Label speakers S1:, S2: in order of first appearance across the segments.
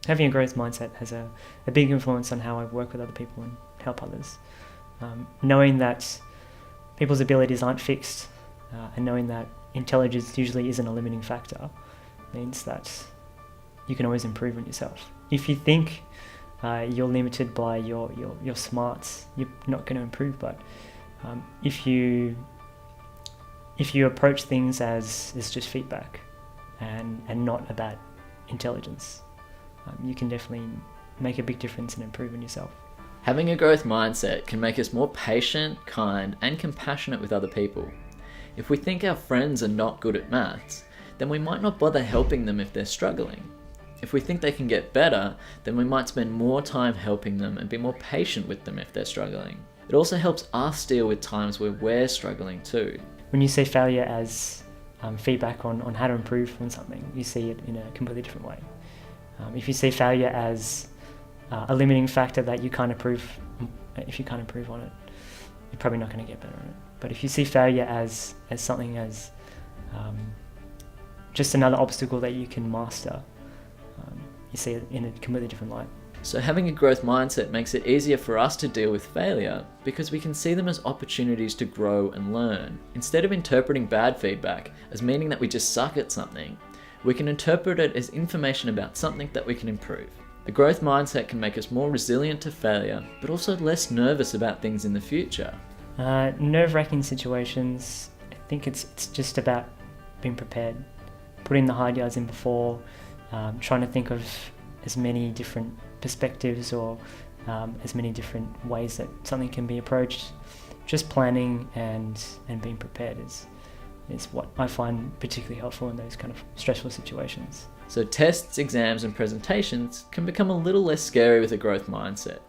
S1: having a growth mindset has a big influence on how I work with other people and help others. Knowing that people's abilities aren't fixed, and knowing that intelligence usually isn't a limiting factor, means that you can always improve on yourself. If you think you're limited by your smarts, you're not going to improve. But if you approach things as just feedback and not about intelligence, you can definitely make a big difference and improve on yourself.
S2: Having a growth mindset can make us more patient, kind, and compassionate with other people. If we think our friends are not good at maths, then we might not bother helping them if they're struggling. If we think they can get better, then we might spend more time helping them and be more patient with them if they're struggling. It also helps us deal with times where we're struggling too.
S1: When you see failure as feedback on how to improve on something, you see it in a completely different way. If you see failure as a limiting factor that you can't improve, if you can't improve on it, you're probably not going to get better on it. But if you see failure as something as just another obstacle that you can master, you see it in a completely different light.
S2: So having a growth mindset makes it easier for us to deal with failure because we can see them as opportunities to grow and learn. Instead of interpreting bad feedback as meaning that we just suck at something, we can interpret it as information about something that we can improve. A growth mindset can make us more resilient to failure, but also less nervous about things in the future.
S1: Nerve-wracking situations, I think it's just about being prepared, putting the hard yards in before, trying to think of as many different perspectives or as many different ways that something can be approached. Just planning and being prepared is what I find particularly helpful in those kind of stressful situations.
S2: So tests, exams, and presentations can become a little less scary with a growth mindset.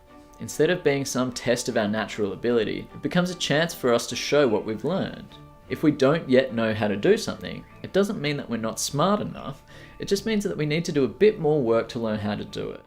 S2: Instead of being some test of our natural ability, it becomes a chance for us to show what we've learned. If we don't yet know how to do something, it doesn't mean that we're not smart enough, it just means that we need to do a bit more work to learn how to do it.